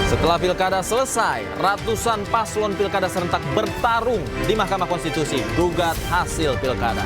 Setelah pilkada selesai, ratusan paslon pilkada serentak bertarung di Mahkamah Konstitusi gugat hasil pilkada.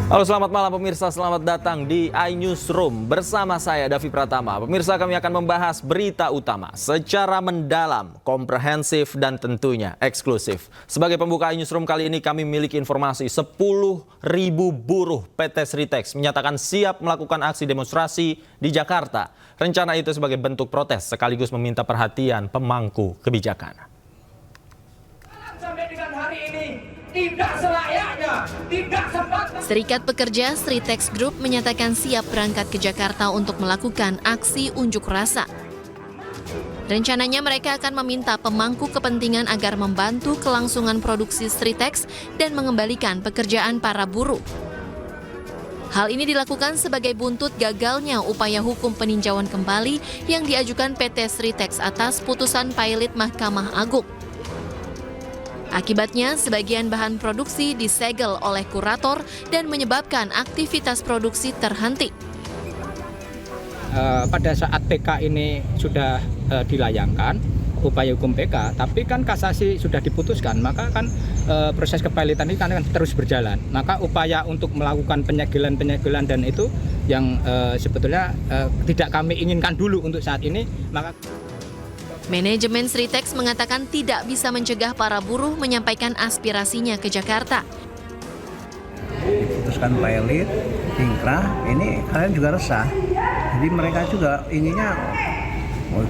Halo, selamat malam pemirsa, selamat datang di iNewsroom bersama saya Davi Pratama. Pemirsa, kami akan membahas berita utama secara mendalam, komprehensif dan tentunya eksklusif. Sebagai pembuka iNewsroom kali ini kami memiliki informasi 10.000 buruh PT Sritex menyatakan siap melakukan aksi demonstrasi di Jakarta. Rencana itu sebagai bentuk protes sekaligus meminta perhatian pemangku kebijakan. Sampai dengan hari ini tidak selayaknya, tidak sempat. Serikat Pekerja Sritex Group menyatakan siap berangkat ke Jakarta untuk melakukan aksi unjuk rasa. Rencananya mereka akan meminta pemangku kepentingan agar membantu kelangsungan produksi Sritex dan mengembalikan pekerjaan para buruh. Hal ini dilakukan sebagai buntut gagalnya upaya hukum peninjauan kembali yang diajukan PT Sritex atas putusan pailit Mahkamah Agung. Akibatnya, sebagian bahan produksi disegel oleh kurator dan menyebabkan aktivitas produksi terhenti. Pada saat PK ini sudah dilayangkan, upaya hukum PK, tapi kan kasasi sudah diputuskan, maka kan proses kepailitan ini kan terus berjalan. Maka upaya untuk melakukan penyegelan dan itu yang sebetulnya tidak kami inginkan dulu untuk saat ini, maka Manajemen Sritex mengatakan tidak bisa mencegah para buruh menyampaikan aspirasinya ke Jakarta. Diputuskan pailit, ingkrah, ini kalian juga resah. Jadi mereka juga inginnya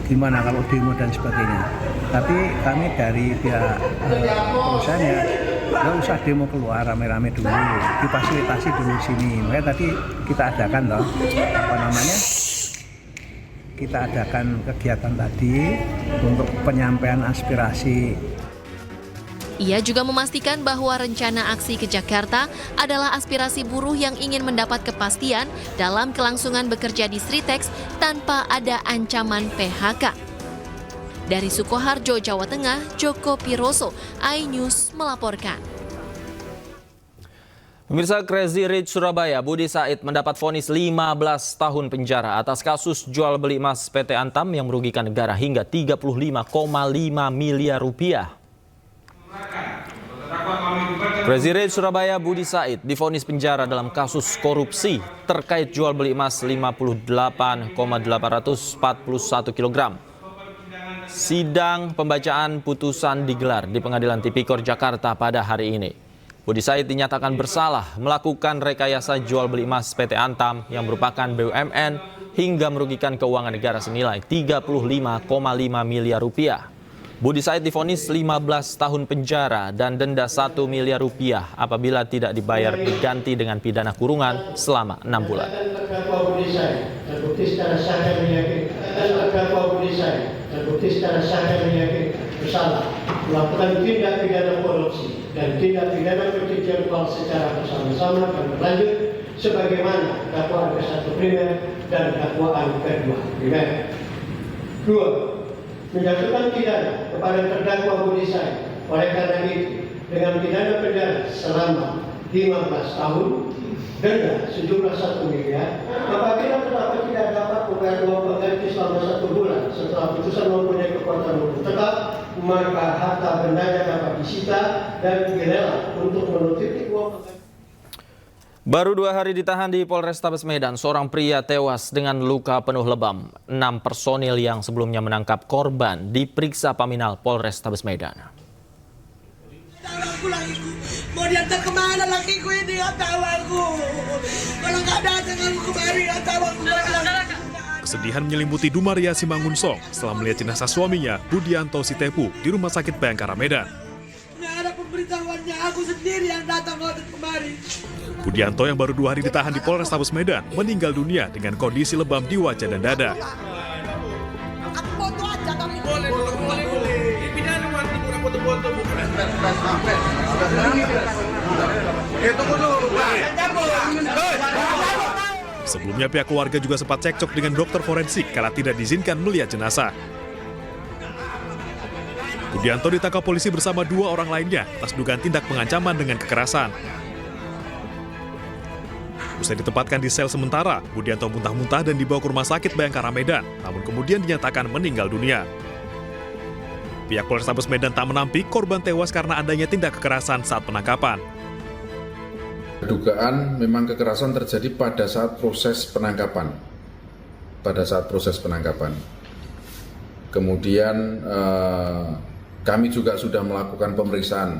gimana kalau demo dan sebagainya. Tapi kami dari pihak perusahaannya nggak usah demo keluar rame-rame dulu, difasilitasi dulu sini. Makanya tadi kita adakan kita adakan kegiatan tadi untuk penyampaian aspirasi. Ia juga memastikan bahwa rencana aksi ke Jakarta adalah aspirasi buruh yang ingin mendapat kepastian dalam kelangsungan bekerja di Sritex tanpa ada ancaman PHK. Dari Sukoharjo, Jawa Tengah, Joko Piroso, iNews melaporkan. Pemirsa, Crazy Rich Surabaya Budi Said mendapat vonis 15 tahun penjara atas kasus jual beli emas PT Antam yang merugikan negara hingga 35,5 miliar rupiah. Crazy Rich Surabaya Budi Said divonis penjara dalam kasus korupsi terkait jual beli emas 58,841 kg. Sidang pembacaan putusan digelar di Pengadilan Tipikor Jakarta pada hari ini. Budi Said dinyatakan bersalah melakukan rekayasa jual beli emas PT Antam yang merupakan BUMN hingga merugikan keuangan negara senilai 35,5 miliar rupiah. Budi Said divonis 15 tahun penjara dan denda 1 miliar rupiah apabila tidak dibayar diganti dengan pidana kurungan selama 6 bulan. Bersalah melakukan tindak pidana korupsi dan tindak pidana pencucian uang secara bersama-sama dan berlanjut sebagaimana dakwaan ke-1 primer dan dakwaan kedua primer. 2. Menjatuhkan pidana kepada terdakwa Budi Said oleh karena itu dengan pidana penjara selama 15 tahun, denda sejumlah 1 miliar apabila terdakwa tidak dapat membayar uang pengganti selama 1 bulan setelah putusan mempunyai kekuatan hukum tetap, maka harta bendanya dapat disita dan dilelang untuk menutupi uang pengganti. Baru 2 hari ditahan di Polrestabes Medan, seorang pria tewas dengan luka penuh lebam. 6 personil yang sebelumnya menangkap korban diperiksa Paminal Polrestabes Medan. Mau diantar kemana lakiku ini? Nggak tahu aku. Kalau nggak datang aku kemari, nggak tahu aku. Kesedihan menyelimuti Dumaria Simangunsong setelah melihat jenazah suaminya, Budianto Sitepu, di Rumah Sakit Bayangkara Medan. Nggak ada pemberitahuannya, aku sendiri yang datang kemari. Budianto yang baru 2 hari ditahan di Polrestabes Medan meninggal dunia dengan kondisi lebam di wajah dan dada. Aku foto aja tapi boleh. Pidana mati kurang foto-foto bukan. Sebelumnya pihak keluarga juga sempat cekcok dengan dokter forensik karena tidak diizinkan melihat jenazah. Budianto ditangkap polisi bersama 2 orang lainnya atas dugaan tindak pengancaman dengan kekerasan. Usai ditempatkan di sel sementara, Budianto muntah-muntah dan dibawa ke Rumah Sakit Bayangkara Medan, namun kemudian dinyatakan meninggal dunia. Pihak Polrestabes Medan tak menampik korban tewas karena adanya tindak kekerasan saat penangkapan. Dugaan memang kekerasan terjadi pada saat proses penangkapan. Kemudian kami juga sudah melakukan pemeriksaan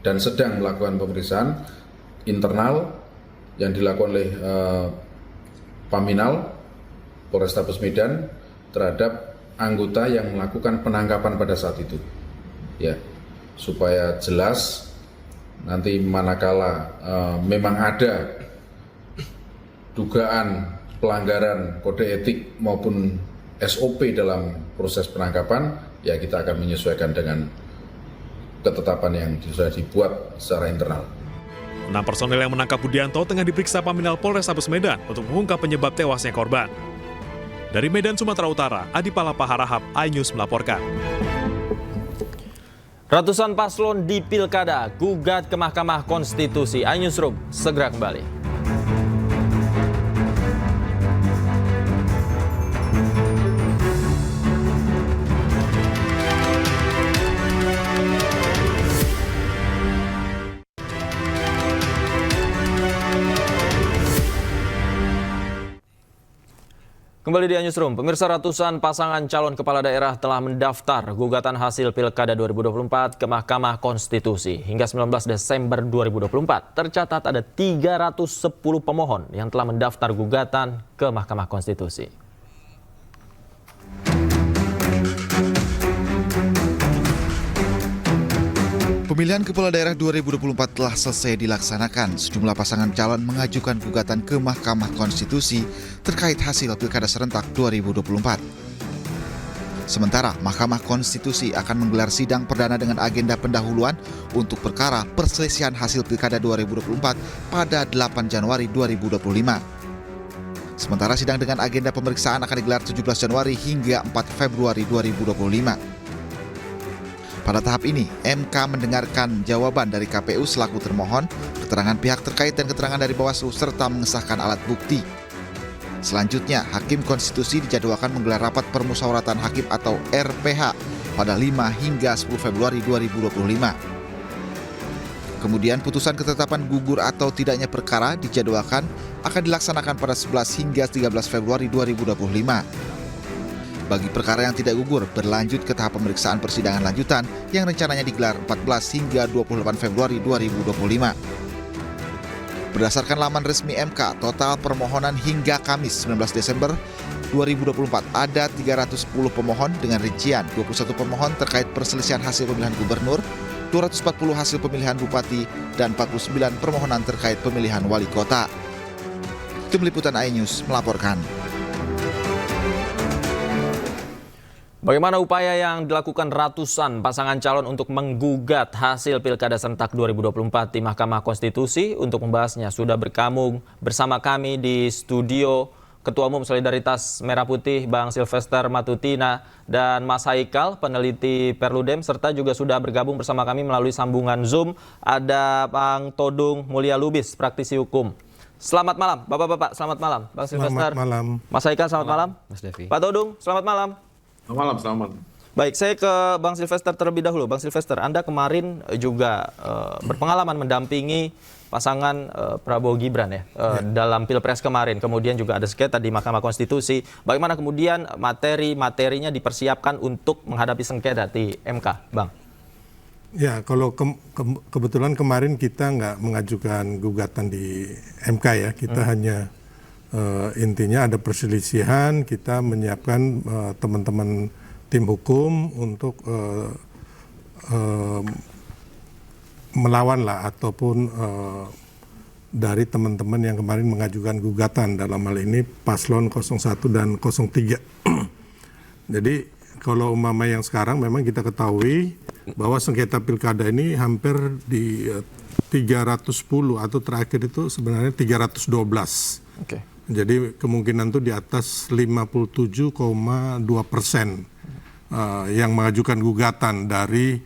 dan sedang melakukan pemeriksaan internal yang dilakukan oleh Paminal Polrestabes Medan terhadap anggota yang melakukan penangkapan pada saat itu, ya, supaya jelas nanti manakala memang ada dugaan pelanggaran kode etik maupun SOP dalam proses penangkapan, ya kita akan menyesuaikan dengan ketetapan yang sudah dibuat secara internal. 6 personel yang menangkap Budianto tengah diperiksa Paminal Polrestabes Medan untuk mengungkap penyebab tewasnya korban. Dari Medan, Sumatera Utara, Adi Palapa Harahap, iNews melaporkan. Ratusan paslon di Pilkada gugat ke Mahkamah Konstitusi. iNewsroom segera kembali. Kembali di Newsroom, pemirsa, ratusan pasangan calon kepala daerah telah mendaftar gugatan hasil Pilkada 2024 ke Mahkamah Konstitusi. Hingga 19 Desember 2024, tercatat ada 310 pemohon yang telah mendaftar gugatan ke Mahkamah Konstitusi. Pemilihan Kepala Daerah 2024 telah selesai dilaksanakan. Sejumlah pasangan calon mengajukan gugatan ke Mahkamah Konstitusi terkait hasil Pilkada serentak 2024. Sementara Mahkamah Konstitusi akan menggelar sidang perdana dengan agenda pendahuluan untuk perkara perselisihan hasil Pilkada 2024 pada 8 Januari 2025. Sementara sidang dengan agenda pemeriksaan akan digelar 17 Januari hingga 4 Februari 2025. Pada tahap ini, MK mendengarkan jawaban dari KPU selaku termohon, keterangan pihak terkait dan keterangan dari Bawaslu serta mengesahkan alat bukti. Selanjutnya, Hakim Konstitusi dijadwalkan menggelar rapat permusyawaratan hakim atau RPH pada 5 hingga 10 Februari 2025. Kemudian putusan ketetapan gugur atau tidaknya perkara dijadwalkan akan dilaksanakan pada 11 hingga 13 Februari 2025. Bagi perkara yang tidak gugur, berlanjut ke tahap pemeriksaan persidangan lanjutan yang rencananya digelar 14 hingga 28 Februari 2025. Berdasarkan laman resmi MK, total permohonan hingga Kamis 19 Desember 2024 ada 310 pemohon dengan rincian 21 pemohon terkait perselisihan hasil pemilihan gubernur, 240 hasil pemilihan bupati, dan 49 permohonan terkait pemilihan wali kota. Tim Liputan iNews melaporkan. Bagaimana upaya yang dilakukan ratusan pasangan calon untuk menggugat hasil Pilkada serentak 2024 di Mahkamah Konstitusi? Untuk membahasnya sudah bergabung bersama kami di studio Ketua Umum Solidaritas Merah Putih Bang Silvester Matutina dan Mas Haikal, peneliti Perludem, serta juga sudah bergabung bersama kami melalui sambungan Zoom ada Bang Todung Mulya Lubis, praktisi hukum. Selamat malam, Bapak-bapak. Selamat malam, Bang Silvester. Selamat malam. Mas Haikal, selamat malam. Mas Devi. Pak Todung, selamat malam. Selamat. Baik, saya ke Bang Silvester terlebih dahulu. Bang Silvester, Anda kemarin juga berpengalaman mendampingi pasangan Prabowo Gibran ya, dalam Pilpres kemarin. Kemudian juga ada sengketa di Mahkamah Konstitusi. Bagaimana kemudian materinya dipersiapkan untuk menghadapi sengketa di MK, Bang? Ya, kalau kebetulan kemarin kita nggak mengajukan gugatan di MK ya. Kita hanya intinya ada perselisihan, kita menyiapkan teman-teman tim hukum untuk melawan lah, ataupun dari teman-teman yang kemarin mengajukan gugatan, dalam hal ini paslon 01 dan 03. Jadi kalau umpama yang sekarang memang kita ketahui bahwa sengketa pilkada ini hampir di 310 atau terakhir itu sebenarnya 312. Jadi kemungkinan itu di atas 57,2%. yang mengajukan gugatan dari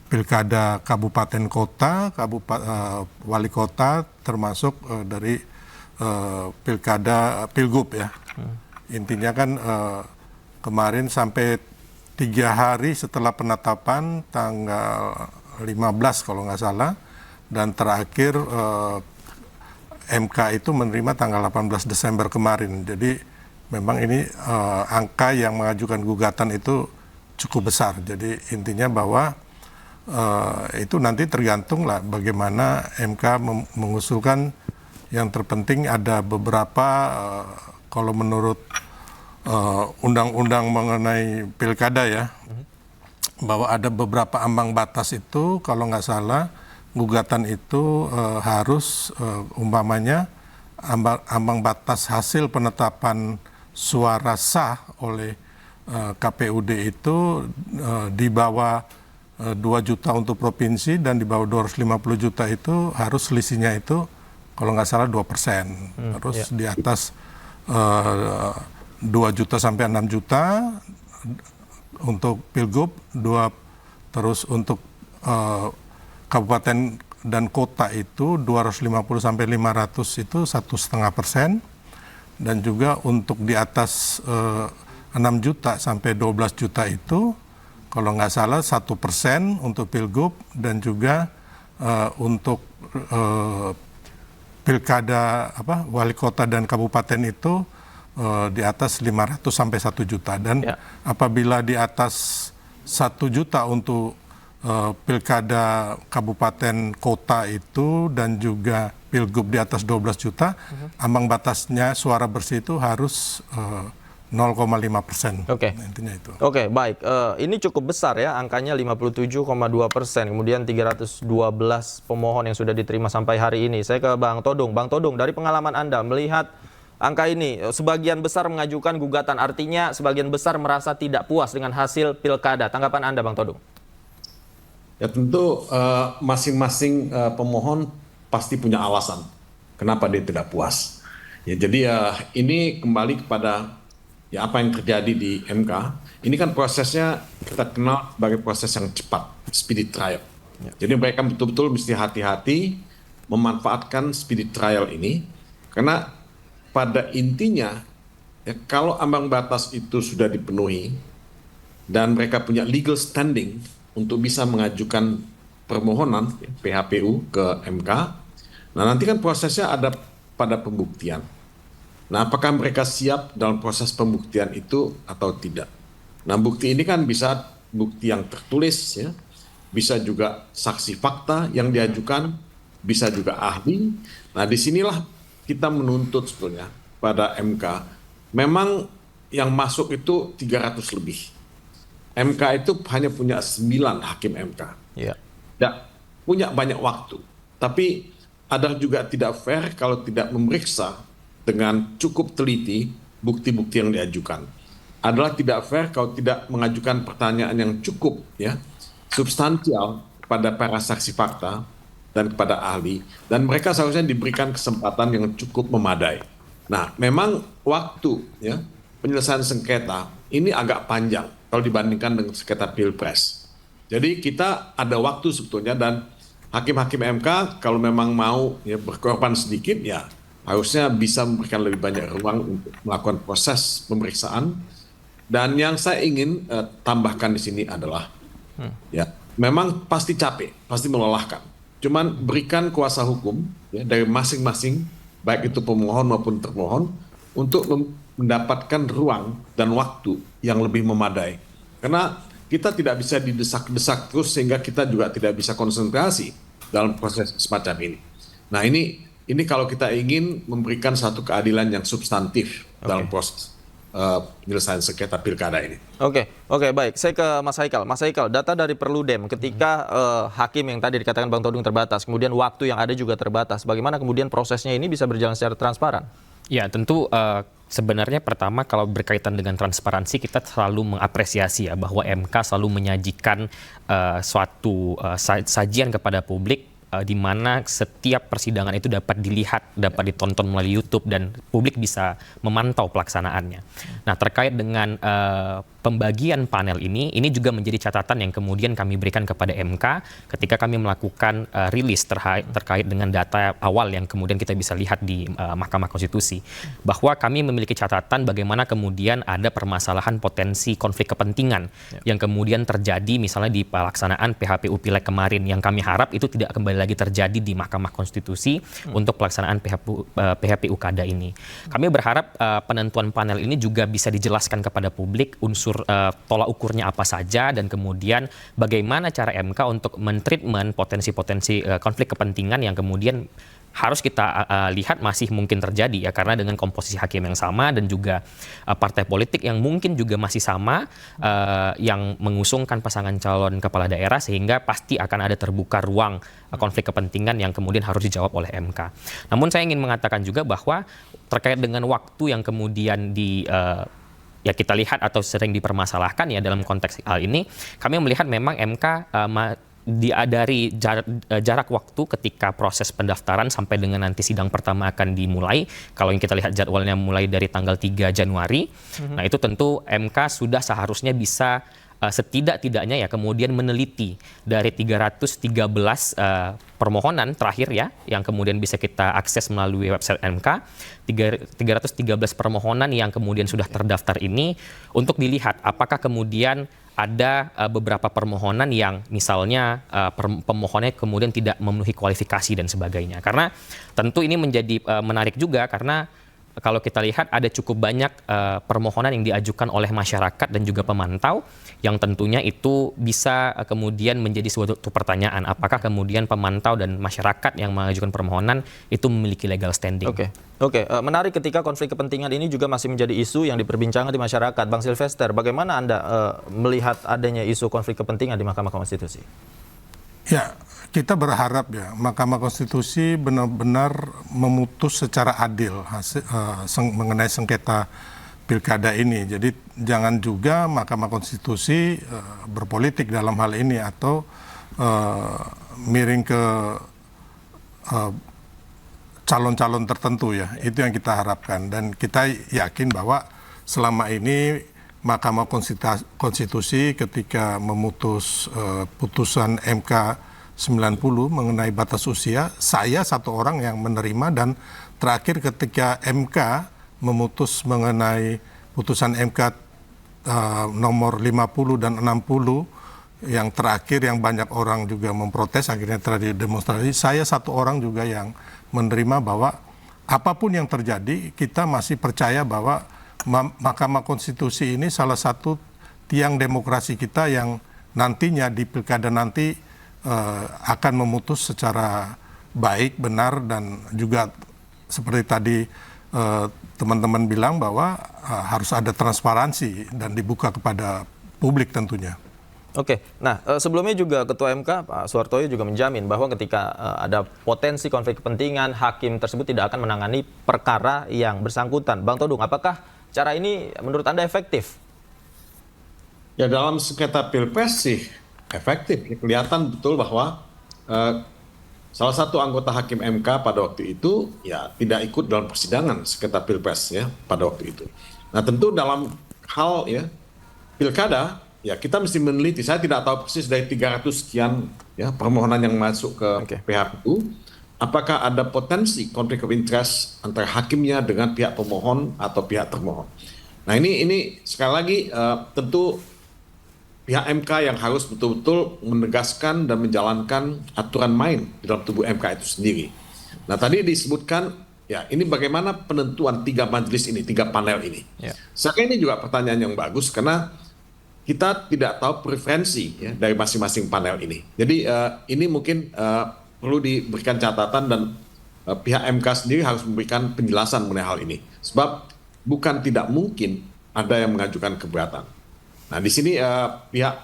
pilkada kabupaten kota, wali kota, termasuk dari pilgub ya. Intinya kan kemarin sampai 3 hari setelah penetapan tanggal 15 kalau nggak salah, dan terakhir MK itu menerima tanggal 18 Desember kemarin. Jadi memang ini angka yang mengajukan gugatan itu cukup besar. Jadi intinya bahwa itu nanti tergantung lah bagaimana MK mengusulkan. Yang terpenting ada beberapa, kalau menurut undang-undang mengenai pilkada ya, bahwa ada beberapa ambang batas itu, kalau nggak salah gugatan itu harus umpamanya ambang batas hasil penetapan suara sah oleh KPUD itu di bawah 2 juta untuk provinsi, dan di bawah 250 juta itu harus selisihnya itu kalau nggak salah 2%. Terus di atas 2 juta sampai 6 juta untuk pilgub, terus untuk kabupaten dan kota itu 250 sampai 500 itu 1,5%, dan juga untuk di atas 6 juta sampai 12 juta itu kalau nggak salah 1% untuk pilgub, dan juga untuk pilkada wali kota dan kabupaten itu di atas 500 sampai 1 juta. Dan apabila di atas 1 juta untuk pilkada kabupaten kota itu dan juga pilgub di atas 12 juta, ambang batasnya suara bersih itu harus 0,5%. Intinya itu. Oke, baik. Ini cukup besar ya, angkanya 57,2%. Kemudian 312 pemohon yang sudah diterima sampai hari ini. Saya ke Bang Todung. Bang Todung, dari pengalaman Anda melihat angka ini, sebagian besar mengajukan gugatan, artinya sebagian besar merasa tidak puas dengan hasil pilkada. Tanggapan Anda, Bang Todung? Ya tentu masing-masing pemohon pasti punya alasan kenapa dia tidak puas. Ya, jadi ini kembali kepada apa yang terjadi di MK. Ini kan prosesnya kita kenal sebagai proses yang cepat, speedy trial. Jadi mereka betul-betul mesti hati-hati memanfaatkan speedy trial ini, karena pada intinya kalau ambang batas itu sudah dipenuhi dan mereka punya legal standing untuk bisa mengajukan permohonan PHPU ke MK, nah nanti kan prosesnya ada pada pembuktian. Nah, apakah mereka siap dalam proses pembuktian itu atau tidak? Nah, bukti ini kan bisa bukti yang tertulis, ya, bisa juga saksi fakta yang diajukan, bisa juga ahli. Nah, disinilah kita menuntut sebetulnya pada MK. Memang yang masuk itu 300 lebih. MK itu hanya punya 9 hakim MK. Tidak punya banyak waktu. Tapi ada juga tidak fair kalau tidak memeriksa dengan cukup teliti bukti-bukti yang diajukan. Adalah tidak fair kalau tidak mengajukan pertanyaan yang cukup substansial kepada para saksi fakta dan kepada ahli, dan mereka seharusnya diberikan kesempatan yang cukup memadai. Nah, memang waktu penyelesaian sengketa ini agak panjang kalau dibandingkan dengan sengketa Pilpres. Jadi kita ada waktu sebetulnya, dan hakim-hakim MK kalau memang mau berkorban sedikit, harusnya bisa memberikan lebih banyak ruang untuk melakukan proses pemeriksaan. Dan yang saya ingin tambahkan di sini adalah, memang pasti capek, pasti melelahkan. Cuman berikan kuasa hukum dari masing-masing, baik itu pemohon maupun termohon, untuk mendapatkan ruang dan waktu yang lebih memadai. Karena kita tidak bisa didesak-desak terus sehingga kita juga tidak bisa konsentrasi dalam proses semacam ini. Nah, ini kalau kita ingin memberikan satu keadilan yang substantif dalam proses penyelesaian sengketa pilkada ini. Oke, baik. Saya ke Mas Haikal. Mas Haikal, data dari Perludem ketika hakim yang tadi dikatakan Bang Todung terbatas, kemudian waktu yang ada juga terbatas. Bagaimana kemudian prosesnya ini bisa berjalan secara transparan? Ya, tentu sebenarnya pertama kalau berkaitan dengan transparansi, kita selalu mengapresiasi bahwa MK selalu menyajikan suatu sajian kepada publik di mana setiap persidangan itu dapat dilihat, dapat ditonton melalui YouTube dan publik bisa memantau pelaksanaannya. Nah, terkait dengan pembagian panel ini juga menjadi catatan yang kemudian kami berikan kepada MK ketika kami melakukan rilis terkait dengan data awal yang kemudian kita bisa lihat di Mahkamah Konstitusi, bahwa kami memiliki catatan bagaimana kemudian ada permasalahan potensi konflik kepentingan yang kemudian terjadi misalnya di pelaksanaan PHPU Pileg kemarin, yang kami harap itu tidak kembali lagi terjadi di Mahkamah Konstitusi untuk pelaksanaan PHPU Kada ini. Kami berharap penentuan panel ini juga bisa dijelaskan kepada publik unsur tolak ukurnya apa saja, dan kemudian bagaimana cara MK untuk mentreatment potensi-potensi konflik kepentingan yang kemudian harus kita lihat masih mungkin terjadi ya, karena dengan komposisi hakim yang sama dan juga partai politik yang mungkin juga masih sama yang mengusungkan pasangan calon kepala daerah, sehingga pasti akan ada terbuka ruang konflik kepentingan yang kemudian harus dijawab oleh MK. Namun saya ingin mengatakan juga bahwa terkait dengan waktu yang kemudian ya kita lihat atau sering dipermasalahkan ya dalam konteks hal ini, kami melihat memang MK dari jarak waktu ketika proses pendaftaran sampai dengan nanti sidang pertama akan dimulai. Kalau yang kita lihat jadwalnya mulai dari tanggal 3 Januari, nah itu tentu MK sudah seharusnya bisa setidak-tidaknya ya kemudian meneliti dari 313 permohonan terakhir ya yang kemudian bisa kita akses melalui website MK, 313 permohonan yang kemudian sudah terdaftar ini, untuk dilihat apakah kemudian ada beberapa permohonan yang misalnya pemohonnya kemudian tidak memenuhi kualifikasi dan sebagainya. Karena tentu ini menjadi menarik juga, karena kalau kita lihat ada cukup banyak permohonan yang diajukan oleh masyarakat dan juga pemantau, yang tentunya itu bisa kemudian menjadi suatu pertanyaan, apakah kemudian pemantau dan masyarakat yang mengajukan permohonan itu memiliki legal standing. Oke. Menarik ketika konflik kepentingan ini juga masih menjadi isu yang diperbincangkan di masyarakat. Bang Sylvester, bagaimana Anda melihat adanya isu konflik kepentingan di Mahkamah Konstitusi? Ya, kita berharap ya Mahkamah Konstitusi benar-benar memutus secara adil mengenai sengketa pilkada ini. Jadi jangan juga Mahkamah Konstitusi berpolitik dalam hal ini atau miring ke calon-calon tertentu ya. Itu yang kita harapkan, dan kita yakin bahwa selama ini Mahkamah Konstitusi ketika memutus putusan MK 90 mengenai batas usia, saya satu orang yang menerima, dan terakhir ketika MK memutus mengenai putusan MK nomor 50 dan 60 yang terakhir yang banyak orang juga memprotes akhirnya terjadi demonstrasi, saya satu orang juga yang menerima bahwa apapun yang terjadi kita masih percaya bahwa Mahkamah Konstitusi ini salah satu tiang demokrasi kita yang nantinya di pilkada nanti akan memutus secara baik, benar, dan juga seperti tadi teman-teman bilang bahwa harus ada transparansi dan dibuka kepada publik tentunya. Oke, nah sebelumnya juga Ketua MK Pak Suhartoyo juga menjamin bahwa ketika ada potensi konflik kepentingan, hakim tersebut tidak akan menangani perkara yang bersangkutan. Bang Todung, apakah cara ini menurut Anda efektif? Ya, dalam sengketa pilpres sih efektif. Kelihatan betul bahwa salah satu anggota hakim MK pada waktu itu ya tidak ikut dalam persidangan sengketa pilpres ya pada waktu itu. Nah, tentu dalam hal ya pilkada ya kita mesti meneliti. Saya tidak tahu persis dari 300 sekian ya permohonan yang masuk ke PHPU, apakah ada potensi konflik of interest antara hakimnya dengan pihak pemohon atau pihak termohon. Nah, ini sekali lagi tentu pihak MK yang harus betul-betul menegaskan dan menjalankan aturan main di dalam tubuh MK itu sendiri. Nah, tadi disebutkan ya ini bagaimana penentuan 3 majelis ini, 3 panel ini. Saya kira ini juga pertanyaan yang bagus, karena kita tidak tahu preferensi ya dari masing-masing panel ini. Jadi ini mungkin perlu diberikan catatan, dan pihak MK sendiri harus memberikan penjelasan mengenai hal ini. Sebab bukan tidak mungkin ada yang mengajukan keberatan. Nah, di sini pihak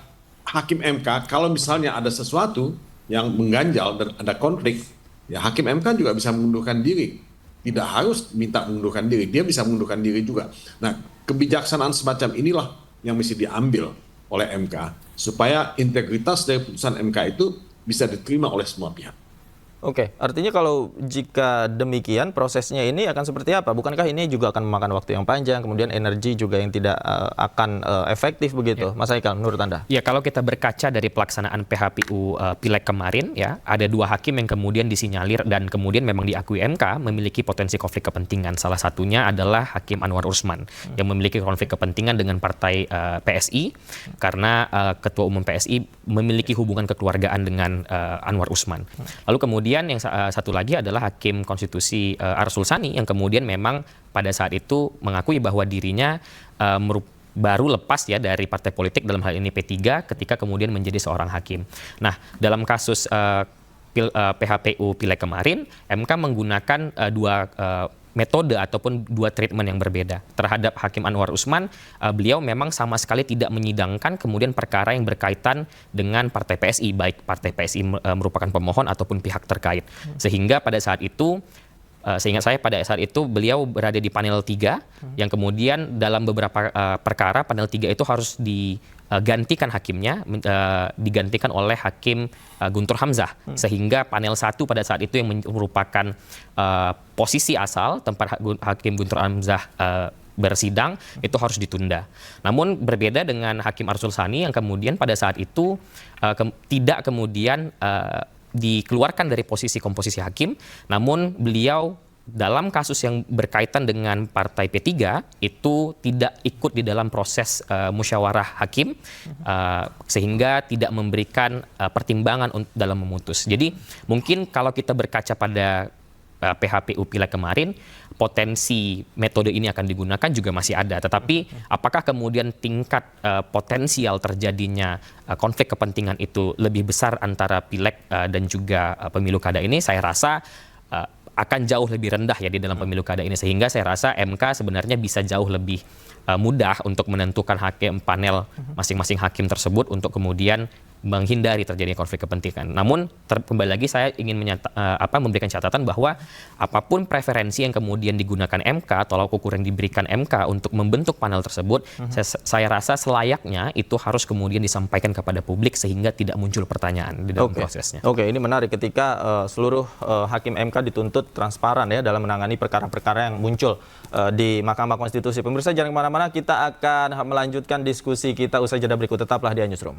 hakim MK kalau misalnya ada sesuatu yang mengganjal dan ada konflik, ya hakim MK juga bisa mengundurkan diri. Tidak harus minta mengundurkan diri, dia bisa mengundurkan diri juga. Nah, kebijaksanaan semacam inilah yang mesti diambil oleh MK supaya integritas dari putusan MK itu bisa diterima oleh semua pihak. Oke, artinya kalau jika demikian prosesnya ini akan seperti apa? Bukankah ini juga akan memakan waktu yang panjang, kemudian energi juga yang tidak akan efektif begitu, Mas Haikal, menurut Anda? Ya, kalau kita berkaca dari pelaksanaan PHPU Pileg kemarin, ya ada 2 hakim yang kemudian disinyalir dan kemudian memang diakui MK memiliki potensi konflik kepentingan. Salah satunya adalah Hakim Anwar Usman yang memiliki konflik kepentingan dengan partai PSI karena Ketua Umum PSI memiliki hubungan kekeluargaan dengan Anwar Usman. Lalu kemudian yang satu lagi adalah Hakim Konstitusi Arsul Sani yang kemudian memang pada saat itu mengakui bahwa dirinya baru lepas ya dari partai politik, dalam hal ini P3, ketika kemudian menjadi seorang hakim. Nah, dalam kasus PHPU Pileg kemarin, MK menggunakan 2 metode ataupun 2 treatment yang berbeda. Terhadap Hakim Anwar Usman, beliau memang sama sekali tidak menyidangkan kemudian perkara yang berkaitan dengan partai PSI, baik partai PSI merupakan pemohon ataupun pihak terkait. Sehingga pada saat itu, seingat saya pada saat itu beliau berada di panel 3, yang kemudian dalam beberapa perkara panel 3 itu harus digantikan hakimnya, digantikan oleh Hakim Guntur Hamzah, sehingga panel 1 pada saat itu yang merupakan posisi asal tempat Hakim Guntur Hamzah bersidang itu harus ditunda. Namun berbeda dengan Hakim Arsul Sani yang kemudian pada saat itu tidak kemudian dikeluarkan dari posisi komposisi hakim, namun beliau dalam kasus yang berkaitan dengan partai P3 itu tidak ikut di dalam proses musyawarah hakim, sehingga tidak memberikan pertimbangan dalam memutus. Jadi mungkin kalau kita berkaca pada PHPU Pileg kemarin, potensi metode ini akan digunakan juga masih ada. Tetapi apakah kemudian tingkat potensial terjadinya konflik kepentingan itu lebih besar antara Pileg dan juga pemilu kada ini, saya rasa akan jauh lebih rendah ya di dalam pemilu kada ini. Sehingga saya rasa MK sebenarnya bisa jauh lebih mudah untuk menentukan hakim panel masing-masing hakim tersebut untuk kemudian menghindari terjadinya konflik kepentingan. Namun kembali lagi saya ingin memberikan catatan bahwa apapun preferensi yang kemudian digunakan MK, tolak ukur yang diberikan MK untuk membentuk panel tersebut, saya rasa selayaknya itu harus kemudian disampaikan kepada publik sehingga tidak muncul pertanyaan di dalam prosesnya. Oke, ini menarik ketika seluruh hakim MK dituntut transparan ya dalam menangani perkara-perkara yang muncul di Mahkamah Konstitusi. Pemirsa jangan kemana-mana, kita akan melanjutkan diskusi kita usai jeda berikut. Tetaplah di Newsroom.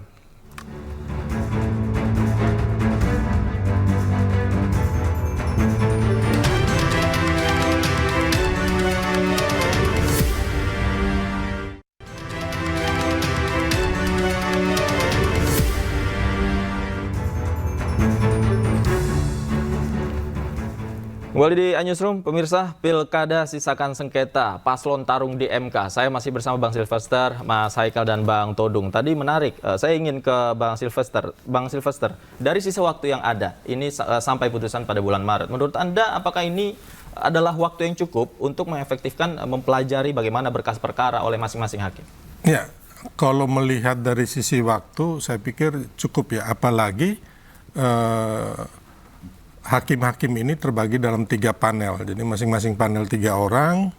Kembali di Newsroom, pemirsa, Pilkada sisakan sengketa, paslon tarung di MK. Saya masih bersama Bang Silvester, Mas Haikal, dan Bang Todung. Tadi menarik, saya ingin ke Bang Silvester. Bang Silvester, dari sisa waktu yang ada, ini sampai putusan pada bulan Maret. Menurut Anda, apakah ini adalah waktu yang cukup untuk mengefektifkan, mempelajari bagaimana berkas perkara oleh masing-masing hakim? Ya, kalau melihat dari sisi waktu, saya pikir cukup ya. Apalagi hakim-hakim ini terbagi dalam 3 panel, jadi masing-masing panel 3 orang.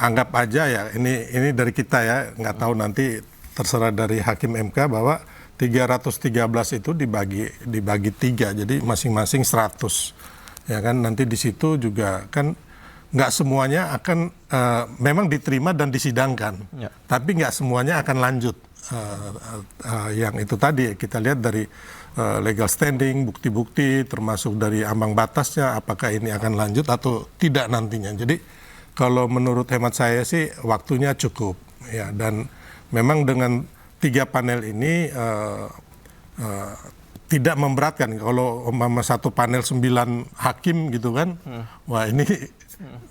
Anggap aja ya, ini dari kita ya, nggak tahu nanti terserah dari hakim MK bahwa 313 itu dibagi 3, jadi masing-masing 100. Ya kan, nanti di situ juga kan nggak semuanya akan memang diterima dan disidangkan, tapi nggak semuanya akan lanjut. Yang itu tadi kita lihat dari legal standing, bukti-bukti, termasuk dari ambang batasnya, apakah ini akan lanjut atau tidak nantinya. Jadi kalau menurut hemat saya sih waktunya cukup ya, dan memang dengan 3 panel ini tidak memberatkan. Kalau umpama satu panel 9 hakim gitu kan, wah ini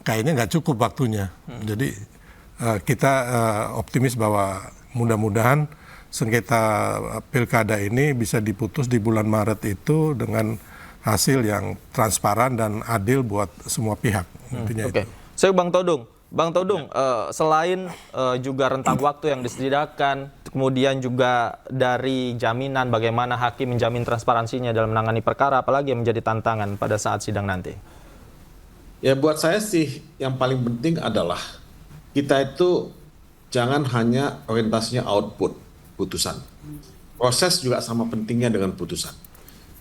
kayaknya nggak cukup waktunya. Jadi kita optimis bahwa mudah-mudahan sengketa pilkada ini bisa diputus di bulan Maret itu dengan hasil yang transparan dan adil buat semua pihak. Oke. Saya Bang Todung. Bang Todung, selain juga rentang waktu yang disediakan, kemudian juga dari jaminan bagaimana hakim menjamin transparansinya dalam menangani perkara, apalagi yang menjadi tantangan pada saat sidang nanti? Ya buat saya sih yang paling penting adalah kita itu jangan hanya orientasinya output putusan. Proses juga sama pentingnya dengan putusan.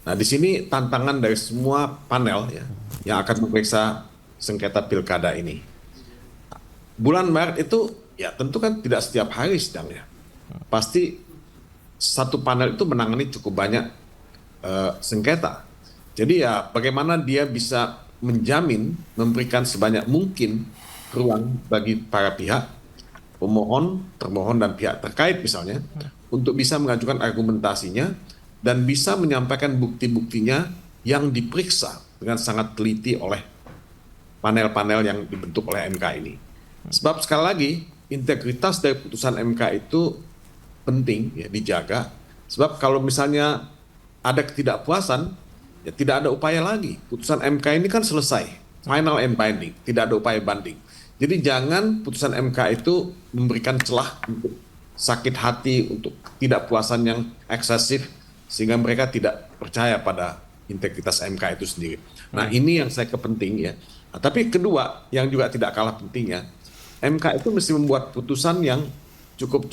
Nah, di sini tantangan dari semua panel ya yang akan memeriksa sengketa pilkada ini. Bulan Maret itu ya tentu kan tidak setiap hari sidangnya. Pasti satu panel itu menangani cukup banyak sengketa. Jadi ya bagaimana dia bisa menjamin memberikan sebanyak mungkin ruang bagi para pihak, pemohon, termohon, dan pihak terkait misalnya, untuk bisa mengajukan argumentasinya dan bisa menyampaikan bukti-buktinya yang diperiksa dengan sangat teliti oleh panel-panel yang dibentuk oleh MK ini. Sebab sekali lagi, integritas dari putusan MK itu penting ya dijaga. Sebab kalau misalnya ada ketidakpuasan, ya tidak ada upaya lagi. Putusan MK ini kan selesai, final and binding, tidak ada upaya banding. Jadi jangan putusan MK itu memberikan celah untuk sakit hati, untuk ketidakpuasan yang eksesif, sehingga mereka tidak percaya pada integritas MK itu sendiri. Nah, ini yang saya kepenting ya. Nah, tapi kedua, yang juga tidak kalah pentingnya, MK itu mesti membuat putusan yang cukup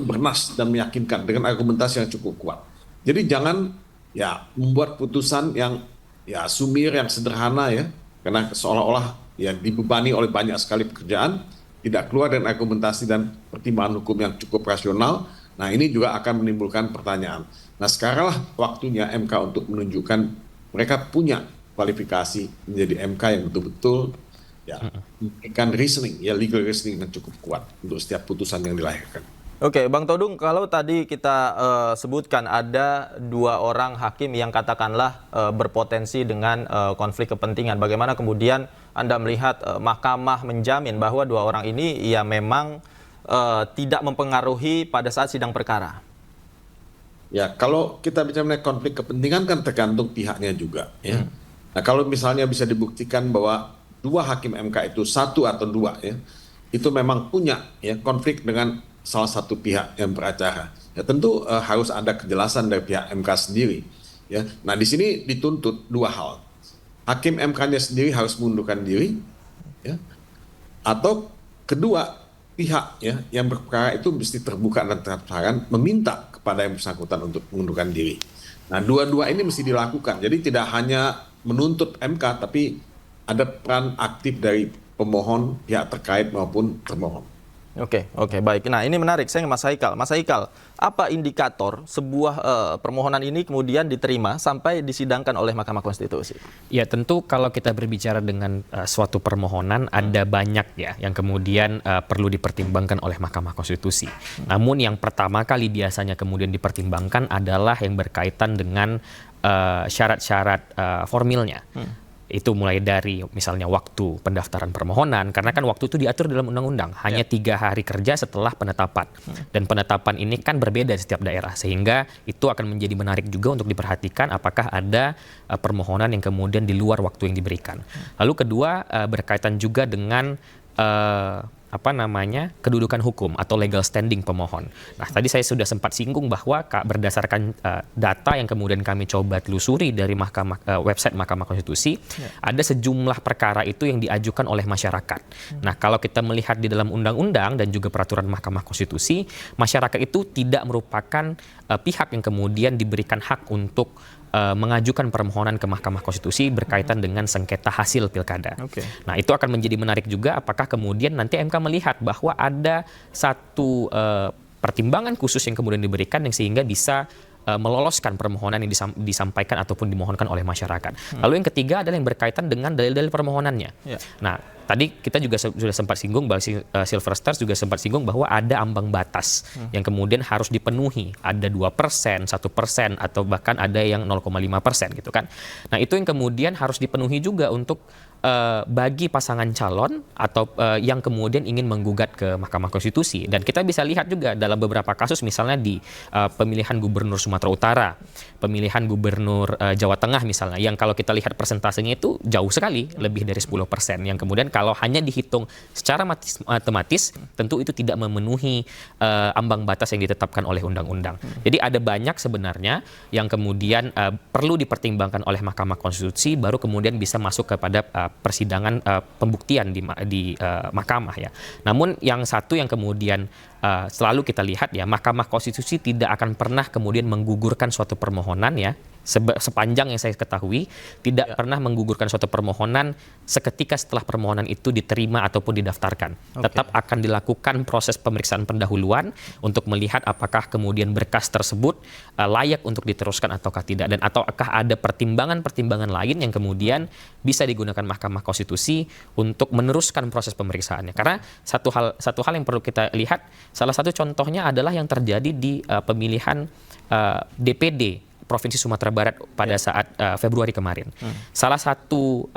bernas dan meyakinkan dengan argumentasi yang cukup kuat. Jadi jangan ya membuat putusan yang ya sumir, yang sederhana ya, karena seolah-olah ya dibebani oleh banyak sekali pekerjaan, tidak keluar dengan argumentasi dan pertimbangan hukum yang cukup rasional. Nah, ini juga akan menimbulkan pertanyaan. Nah, sekaranglah waktunya MK untuk menunjukkan mereka punya kualifikasi menjadi MK yang betul-betul ya memberikan reasoning, ya legal reasoning yang cukup kuat untuk setiap putusan yang dilahirkan. Oke, Bang Todung, kalau tadi kita sebutkan ada 2 orang hakim yang katakanlah berpotensi dengan konflik kepentingan. Bagaimana kemudian Anda melihat mahkamah menjamin bahwa 2 orang ini ya memang tidak mempengaruhi pada saat sidang perkara? Ya, kalau kita bicara mengenai konflik kepentingan kan tergantung pihaknya juga. Ya. Nah, kalau misalnya bisa dibuktikan bahwa 2 hakim MK itu 1 atau 2 ya, itu memang punya ya konflik dengan salah satu pihak yang beracara, ya tentu harus ada kejelasan dari pihak MK sendiri. Ya, nah di sini dituntut 2 hal. Hakim MK-nya sendiri harus mengundurkan diri, ya, atau kedua pihak ya yang berperkara itu mesti terbuka dan transparan meminta kepada yang bersangkutan untuk mengundurkan diri. Nah, dua-dua ini mesti dilakukan. Jadi tidak hanya menuntut MK, tapi ada peran aktif dari pemohon, pihak terkait maupun termohon. Oke, baik. Nah, ini menarik. Saya ke Mas Haikal. Mas Haikal, apa indikator sebuah permohonan ini kemudian diterima sampai disidangkan oleh Mahkamah Konstitusi? Ya, tentu kalau kita berbicara dengan suatu permohonan, ada banyak ya yang kemudian perlu dipertimbangkan oleh Mahkamah Konstitusi. Namun yang pertama kali biasanya kemudian dipertimbangkan adalah yang berkaitan dengan syarat-syarat formilnya. Itu mulai dari misalnya waktu pendaftaran permohonan, karena kan waktu itu diatur dalam undang-undang, hanya 3 hari kerja setelah penetapan. Dan penetapan ini kan berbeda di setiap daerah, sehingga itu akan menjadi menarik juga untuk diperhatikan apakah ada permohonan yang kemudian di luar waktu yang diberikan. Lalu kedua, berkaitan juga dengan kedudukan hukum atau legal standing pemohon. Nah, tadi saya sudah sempat singgung bahwa berdasarkan data yang kemudian kami coba telusuri dari website Mahkamah Konstitusi, ada sejumlah perkara itu yang diajukan oleh masyarakat. Nah, kalau kita melihat di dalam undang-undang dan juga peraturan Mahkamah Konstitusi, masyarakat itu tidak merupakan pihak yang kemudian diberikan hak untuk mengajukan permohonan ke Mahkamah Konstitusi berkaitan dengan sengketa hasil pilkada. Nah, itu akan menjadi menarik juga apakah kemudian nanti MK melihat bahwa ada satu pertimbangan khusus yang kemudian diberikan yang sehingga bisa meloloskan permohonan yang disampaikan ataupun dimohonkan oleh masyarakat. Lalu yang ketiga adalah yang berkaitan dengan dalil-dalil permohonannya. Nah, tadi kita juga sudah sempat singgung, bahwa Silver Stars juga sempat singgung bahwa ada ambang batas yang kemudian harus dipenuhi. Ada 2%, 1%, atau bahkan ada yang 0,5% gitu kan. Nah, itu yang kemudian harus dipenuhi juga untuk bagi pasangan calon atau yang kemudian ingin menggugat ke Mahkamah Konstitusi. Dan kita bisa lihat juga dalam beberapa kasus, misalnya di pemilihan gubernur Sumatera Utara, pemilihan gubernur Jawa Tengah misalnya, yang kalau kita lihat persentasenya itu jauh sekali, lebih dari 10%, yang kemudian kalau hanya dihitung secara matematis, tentu itu tidak memenuhi ambang batas yang ditetapkan oleh undang-undang. Jadi ada banyak sebenarnya yang kemudian perlu dipertimbangkan oleh Mahkamah Konstitusi, baru kemudian bisa masuk kepada persidangan pembuktian di mahkamah ya. Namun yang satu yang kemudian selalu kita lihat ya, Mahkamah Konstitusi tidak akan pernah kemudian menggugurkan suatu permohonan ya, sepanjang yang saya ketahui tidak pernah menggugurkan suatu permohonan seketika setelah permohonan itu diterima ataupun didaftarkan. Tetap akan dilakukan proses pemeriksaan pendahuluan untuk melihat apakah kemudian berkas tersebut layak untuk diteruskan ataukah tidak, dan ataukah ada pertimbangan-pertimbangan lain yang kemudian bisa digunakan Mahkamah Konstitusi untuk meneruskan proses pemeriksaannya. Karena satu hal yang perlu kita lihat, salah satu contohnya adalah yang terjadi di pemilihan DPD Provinsi Sumatera Barat pada saat Februari kemarin. Salah satu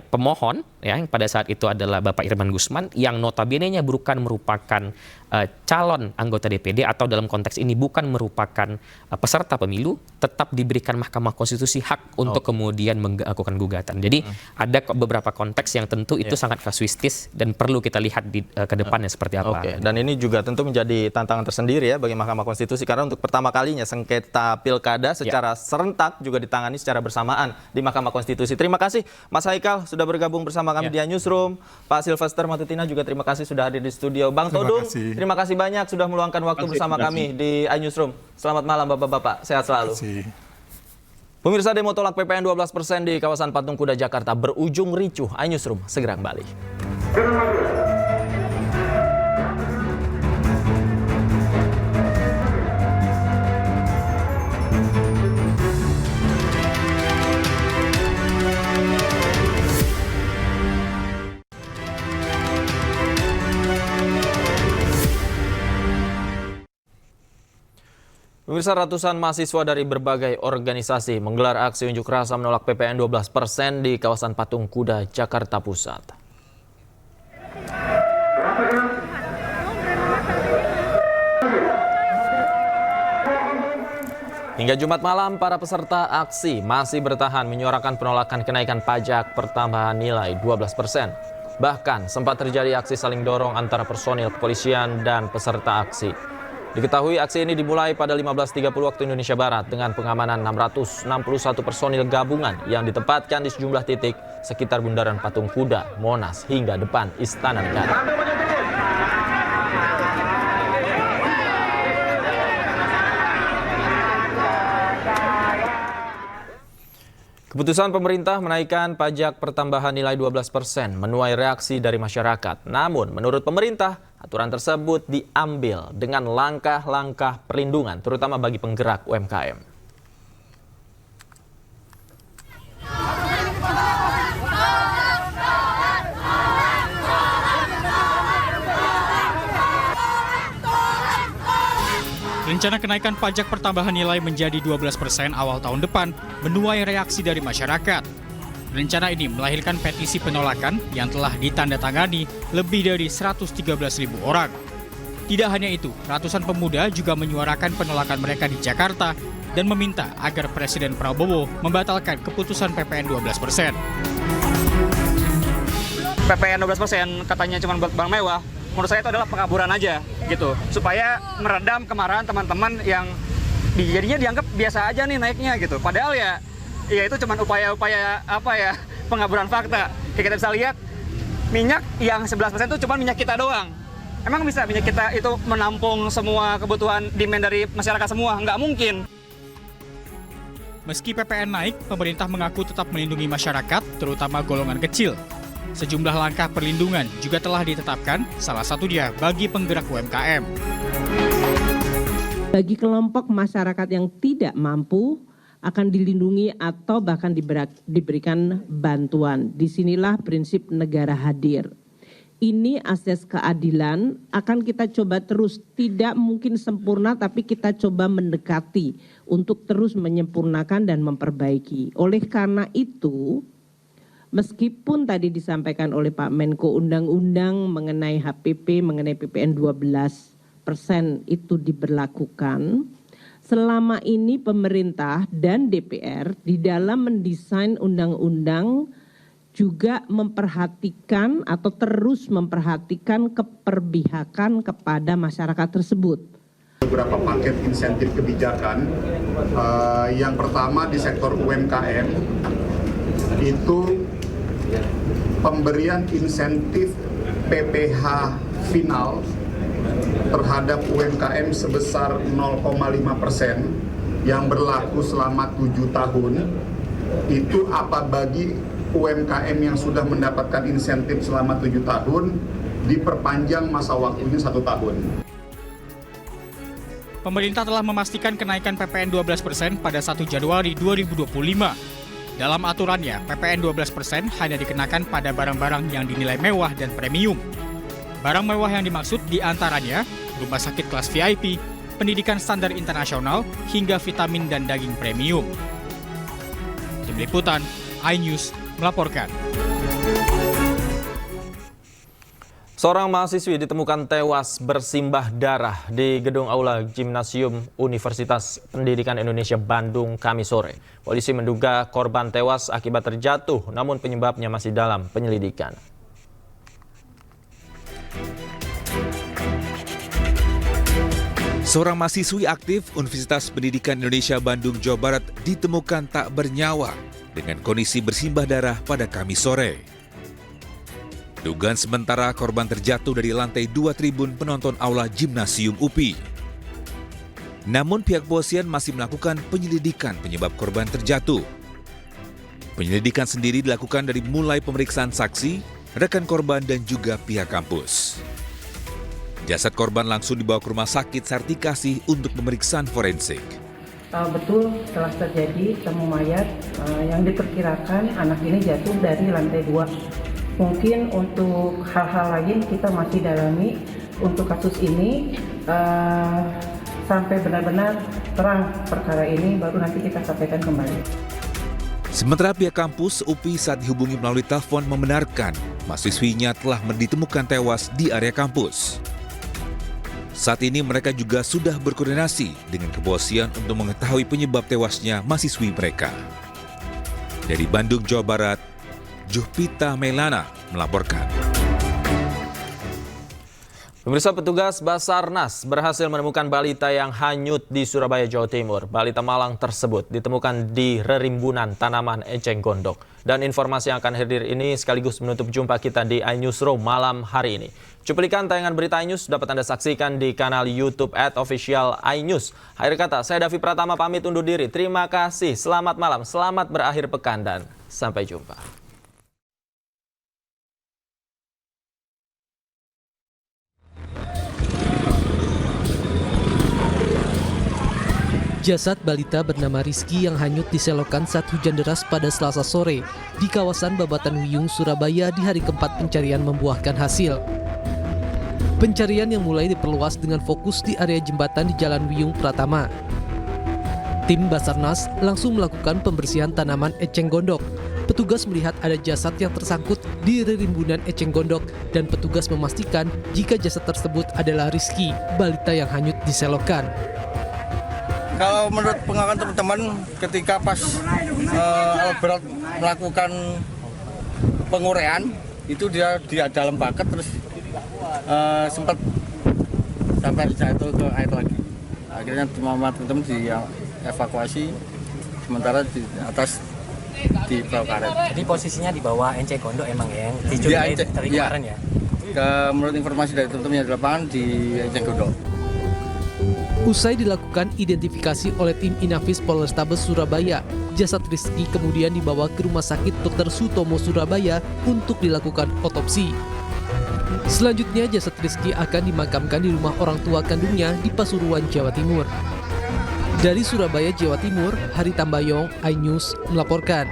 pemohon ya, yang pada saat itu adalah Bapak Irman Gusman, yang notabene-nya bukan merupakan calon anggota DPD atau dalam konteks ini bukan merupakan peserta pemilu, tetap diberikan Mahkamah Konstitusi hak untuk kemudian melakukan gugatan. Jadi ada beberapa konteks yang tentu itu sangat kasuistis dan perlu kita lihat ke depannya seperti apa. Dan ini juga tentu menjadi tantangan tersendiri ya bagi Mahkamah Konstitusi, karena untuk pertama kalinya sengketa pilkada secara serentak juga ditangani secara bersamaan di Mahkamah Konstitusi. Terima kasih Mas Haikal sudah bergabung bersama kami di Newsroom. Pak Silvester Matutina juga terima kasih sudah hadir di studio. Bang Todung, terima kasih banyak sudah meluangkan waktu bersama kami di Newsroom. Selamat malam Bapak-bapak, sehat selalu. Pemirsa, demo tolak PPN 12% di kawasan Patung Kuda Jakarta berujung ricuh. Newsroom segera kembali. Pemirsa, ratusan mahasiswa dari berbagai organisasi menggelar aksi unjuk rasa menolak PPN 12% di kawasan Patung Kuda, Jakarta Pusat. Hingga Jumat malam, para peserta aksi masih bertahan menyuarakan penolakan kenaikan pajak pertambahan nilai 12%. Bahkan sempat terjadi aksi saling dorong antara personil kepolisian dan peserta aksi. Diketahui aksi ini dimulai pada 15.30 waktu Indonesia Barat dengan pengamanan 661 personil gabungan yang ditempatkan di sejumlah titik sekitar Bundaran Patung Kuda, Monas, hingga depan Istana Negara. Keputusan pemerintah menaikkan pajak pertambahan nilai 12% menuai reaksi dari masyarakat. Namun, menurut pemerintah, aturan tersebut diambil dengan langkah-langkah perlindungan, terutama bagi penggerak UMKM. Rencana kenaikan pajak pertambahan nilai menjadi 12% awal tahun depan menuai reaksi dari masyarakat. Rencana ini melahirkan petisi penolakan yang telah ditandatangani lebih dari 113.000 orang. Tidak hanya itu, ratusan pemuda juga menyuarakan penolakan mereka di Jakarta dan meminta agar Presiden Prabowo membatalkan keputusan PPN 12%. PPN 12% katanya cuma buat barang mewah. Menurut saya itu adalah pengaburan aja gitu, supaya meredam kemarahan teman-teman yang jadinya dianggap biasa aja nih naiknya gitu. Padahal ya itu cuma upaya-upaya pengaburan fakta. Kayak kita bisa lihat minyak yang 11% itu cuma minyak kita doang. Emang bisa minyak kita itu menampung semua kebutuhan demand dari masyarakat semua? Nggak mungkin. Meski PPN naik, pemerintah mengaku tetap melindungi masyarakat, terutama golongan kecil. Sejumlah langkah perlindungan juga telah ditetapkan, salah satunya bagi penggerak UMKM. Bagi kelompok masyarakat yang tidak mampu akan dilindungi atau bahkan diberikan bantuan. Disinilah prinsip negara hadir. Ini asas keadilan akan kita coba terus, tidak mungkin sempurna tapi kita coba mendekati untuk terus menyempurnakan dan memperbaiki. Oleh karena itu, meskipun tadi disampaikan oleh Pak Menko undang-undang mengenai HPP, mengenai PPN 12% itu diberlakukan, selama ini pemerintah dan DPR di dalam mendesain undang-undang juga memperhatikan atau terus memperhatikan keperpihakan kepada masyarakat tersebut. Beberapa paket insentif kebijakan, yang pertama di sektor UMKM itu pemberian insentif PPh final terhadap UMKM sebesar 0,5% yang berlaku selama 7 tahun. Itu apa bagi UMKM yang sudah mendapatkan insentif selama 7 tahun diperpanjang masa waktunya 1 tahun. Pemerintah telah memastikan kenaikan PPN 12% pada 1 Januari 2025. Dalam aturannya, PPN 12% hanya dikenakan pada barang-barang yang dinilai mewah dan premium. Barang mewah yang dimaksud diantaranya rumah sakit kelas VIP, pendidikan standar internasional, hingga vitamin dan daging premium. Tim Liputan, iNews melaporkan. Seorang mahasiswi ditemukan tewas bersimbah darah di gedung aula Gimnasium Universitas Pendidikan Indonesia Bandung Kamis sore. Polisi menduga korban tewas akibat terjatuh, namun penyebabnya masih dalam penyelidikan. Seorang mahasiswi aktif Universitas Pendidikan Indonesia Bandung, Jawa Barat ditemukan tak bernyawa dengan kondisi bersimbah darah pada Kamis sore. Dugaan sementara korban terjatuh dari lantai 2 tribun penonton aula Gimnasium UPI. Namun pihak kepolisian masih melakukan penyelidikan penyebab korban terjatuh. Penyelidikan sendiri dilakukan dari mulai pemeriksaan saksi, rekan korban dan juga pihak kampus. Jasad korban langsung dibawa ke rumah sakit Sartikasi untuk pemeriksaan forensik. Betul telah terjadi temu mayat yang diperkirakan anak ini jatuh dari lantai 2. Mungkin untuk hal-hal lain kita masih dalami untuk kasus ini sampai benar-benar terang perkara ini, baru nanti kita sampaikan kembali. Sementara pihak kampus UPI saat dihubungi melalui telepon membenarkan mahasiswinya telah ditemukan tewas di area kampus. Saat ini mereka juga sudah berkoordinasi dengan kepolisian untuk mengetahui penyebab tewasnya mahasiswi mereka. Dari Bandung, Jawa Barat, Juhpita Melana melaporkan. Pemirsa, petugas Basarnas berhasil menemukan balita yang hanyut di Surabaya, Jawa Timur. Balita malang tersebut ditemukan di rerimbunan tanaman eceng gondok. Dan informasi yang akan hadir ini sekaligus menutup jumpa kita di iNewsroom malam hari ini. Cuplikan tayangan berita iNews dapat Anda saksikan di kanal YouTube @official iNews. Akhir kata, saya Davi Pratama pamit undur diri. Terima kasih, selamat malam, selamat berakhir pekan dan sampai jumpa. Jasad balita bernama Rizky yang hanyut diselokan saat hujan deras pada Selasa sore di kawasan Babatan Wiyung, Surabaya di hari keempat pencarian membuahkan hasil. Pencarian yang mulai diperluas dengan fokus di area jembatan di Jalan Wiyung Pratama. Tim Basarnas langsung melakukan pembersihan tanaman eceng gondok. Petugas melihat ada jasad yang tersangkut di ririmbunan eceng gondok dan petugas memastikan jika jasad tersebut adalah Rizky, balita yang hanyut diselokan. Kalau menurut pengakuan teman-teman, ketika pas Albert melakukan penguraian, itu dia di dalam bucket terus sempat sampai jatuh ke air lagi. Akhirnya teman-teman dievakuasi, sementara di atas di perahu karet. Jadi posisinya di bawah eceng gondok emang yang dicurigai dari kemarin ya? Menurut informasi dari teman-teman yang di lapangan di eceng gondok. Usai dilakukan identifikasi oleh tim Inafis Polrestabes Surabaya, jasad Rizky kemudian dibawa ke Rumah Sakit Dr. Sutomo Surabaya untuk dilakukan otopsi. Selanjutnya jasad Rizky akan dimakamkan di rumah orang tua kandungnya di Pasuruan, Jawa Timur. Dari Surabaya, Jawa Timur, Hari Tambayong, iNews melaporkan.